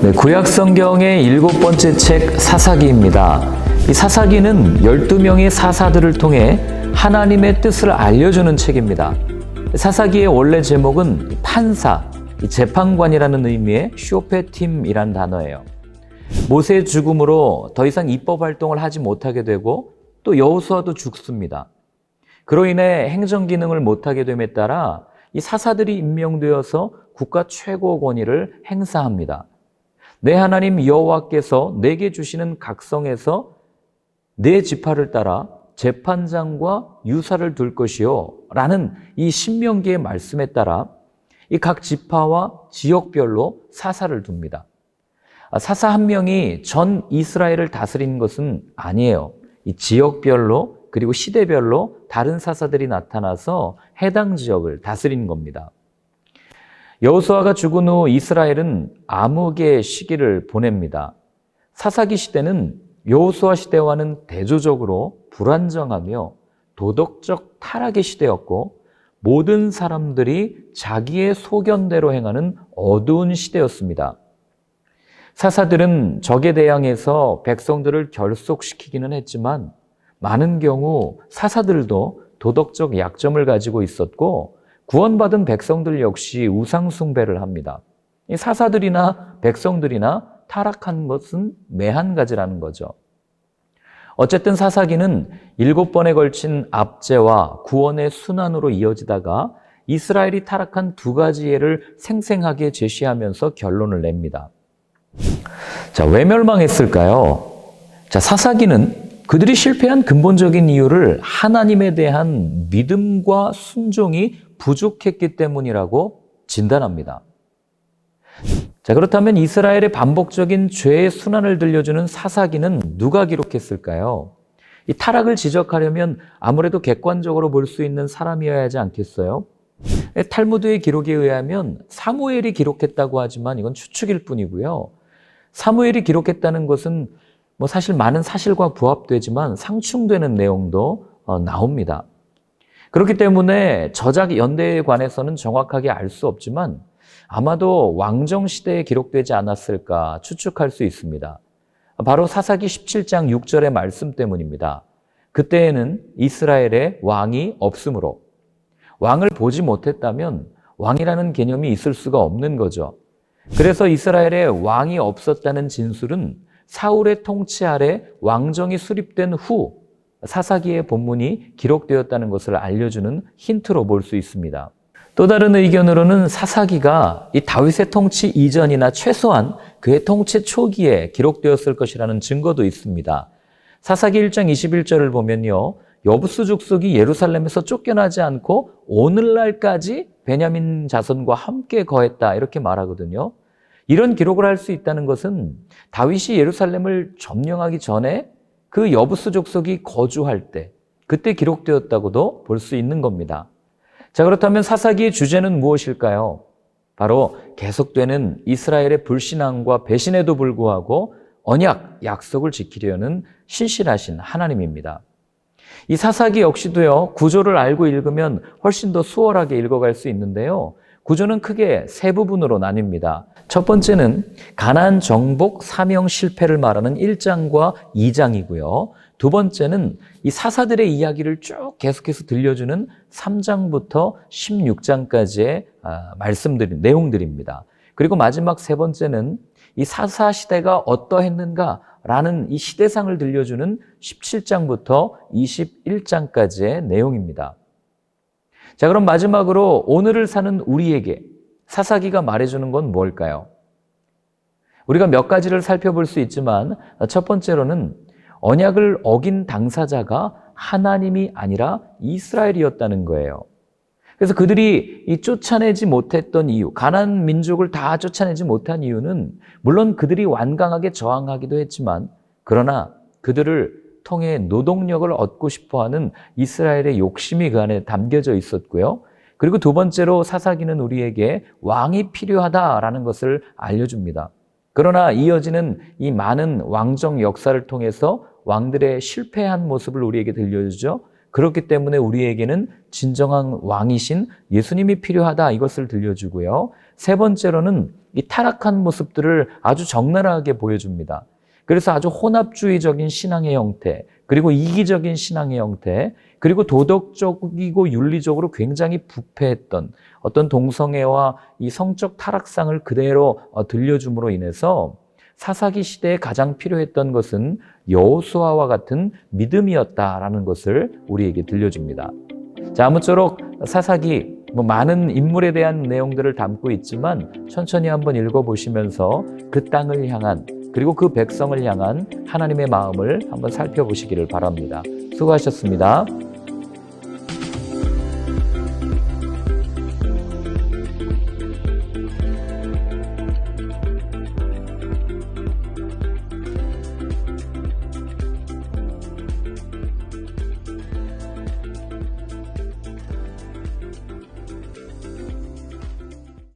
네, 구약 성경의 7번째 책 사사기입니다. 이 사사기는 12명의 사사들을 통해 하나님의 뜻을 알려주는 책입니다. 사사기의 원래 제목은 판사, 재판관이라는 의미의 쇼페팀이란 단어예요. 모세의 죽음으로 더 이상 입법 활동을 하지 못하게 되고 또 여호수아도 죽습니다. 그로 인해 행정 기능을 못하게 됨에 따라 이 사사들이 임명되어서 국가 최고 권위를 행사합니다. 내 하나님 여호와께서 내게 주시는 각성에서 내 지파를 따라 재판장과 유사를 둘 것이요 라는 이 신명기의 말씀에 따라 이 각 지파와 지역별로 사사를 둡니다. 사사 한 명이 전 이스라엘을 다스리는 것은 아니에요. 이 지역별로 그리고 시대별로 다른 사사들이 나타나서 해당 지역을 다스리는 겁니다. 여호수아가 죽은 후 이스라엘은 암흑의 시기를 보냅니다. 사사기 시대는 여호수아 시대와는 대조적으로 불안정하며 도덕적 타락의 시대였고 모든 사람들이 자기의 소견대로 행하는 어두운 시대였습니다. 사사들은 적에 대항해서 백성들을 결속시키기는 했지만 많은 경우 사사들도 도덕적 약점을 가지고 있었고 구원받은 백성들 역시 우상 숭배를 합니다. 사사들이나 백성들이나 타락한 것은 매한가지라는 거죠. 어쨌든 사사기는 7번에 걸친 압제와 구원의 순환으로 이어지다가 이스라엘이 타락한 두 가지 예를 생생하게 제시하면서 결론을 냅니다. 자, 왜 멸망했을까요? 자, 사사기는 그들이 실패한 근본적인 이유를 하나님에 대한 믿음과 순종이 부족했기 때문이라고 진단합니다. 자, 그렇다면 이스라엘의 반복적인 죄의 순환을 들려주는 사사기는 누가 기록했을까요? 이 타락을 지적하려면 아무래도 객관적으로 볼 수 있는 사람이어야 하지 않겠어요? 탈무드의 기록에 의하면 사무엘이 기록했다고 하지만 이건 추측일 뿐이고요. 사무엘이 기록했다는 것은 사실 많은 사실과 부합되지만 상충되는 내용도 나옵니다. 그렇기 때문에 저작 연대에 관해서는 정확하게 알 수 없지만 아마도 왕정 시대에 기록되지 않았을까 추측할 수 있습니다. 바로 사사기 17장 6절의 말씀 때문입니다. 그때에는 이스라엘에 왕이 없으므로 왕을 보지 못했다면 왕이라는 개념이 있을 수가 없는 거죠. 그래서 이스라엘에 왕이 없었다는 진술은 사울의 통치 아래 왕정이 수립된 후 사사기의 본문이 기록되었다는 것을 알려주는 힌트로 볼 수 있습니다. 또 다른 의견으로는 사사기가 이 다윗의 통치 이전이나 최소한 그의 통치 초기에 기록되었을 것이라는 증거도 있습니다. 사사기 1장 21절을 보면요. 여부수 족속이 예루살렘에서 쫓겨나지 않고 오늘날까지 베냐민 자손과 함께 거했다 이렇게 말하거든요. 이런 기록을 할 수 있다는 것은 다윗이 예루살렘을 점령하기 전에 그 여부수 족속이 거주할 때 그때 기록되었다고도 볼 수 있는 겁니다. 자, 그렇다면 사사기의 주제는 무엇일까요? 바로 계속되는 이스라엘의 불신앙과 배신에도 불구하고 언약, 약속을 지키려는 신실하신 하나님입니다. 이 사사기 역시도요, 구조를 알고 읽으면 훨씬 더 수월하게 읽어갈 수 있는데요. 구조는 크게 세 부분으로 나뉩니다. 첫 번째는 가나안 정복 사명 실패를 말하는 1장과 2장이고요. 두 번째는 이 사사들의 이야기를 쭉 계속해서 들려주는 3장부터 16장까지의 내용들입니다. 그리고 마지막 세 번째는 이 사사 시대가 어떠했는가라는 이 시대상을 들려주는 17장부터 21장까지의 내용입니다. 자, 그럼 마지막으로 오늘을 사는 우리에게 사사기가 말해주는 건 뭘까요? 우리가 몇 가지를 살펴볼 수 있지만 첫 번째로는 언약을 어긴 당사자가 하나님이 아니라 이스라엘이었다는 거예요. 그래서 그들이 이 쫓아내지 못했던 이유, 가나안 민족을 다 쫓아내지 못한 이유는 물론 그들이 완강하게 저항하기도 했지만 그러나 그들을 통해 노동력을 얻고 싶어하는 이스라엘의 욕심이 그 안에 담겨져 있었고요. 그리고 두 번째로 사사기는 우리에게 왕이 필요하다라는 것을 알려줍니다. 그러나 이어지는 이 많은 왕정 역사를 통해서 왕들의 실패한 모습을 우리에게 들려주죠. 그렇기 때문에 우리에게는 진정한 왕이신 예수님이 필요하다, 이것을 들려주고요. 세 번째로는 이 타락한 모습들을 아주 적나라하게 보여줍니다. 그래서 아주 혼합주의적인 신앙의 형태, 그리고 이기적인 신앙의 형태, 그리고 도덕적이고 윤리적으로 굉장히 부패했던 어떤 동성애와 이 성적 타락상을 그대로 들려줌으로 인해서 사사기 시대에 가장 필요했던 것은 여호수아와 같은 믿음이었다라는 것을 우리에게 들려줍니다. 자, 아무쪼록 사사기 많은 인물에 대한 내용들을 담고 있지만 천천히 한번 읽어보시면서 그 땅을 향한, 그리고 그 백성을 향한 하나님의 마음을 한번 살펴보시기를 바랍니다. 수고하셨습니다.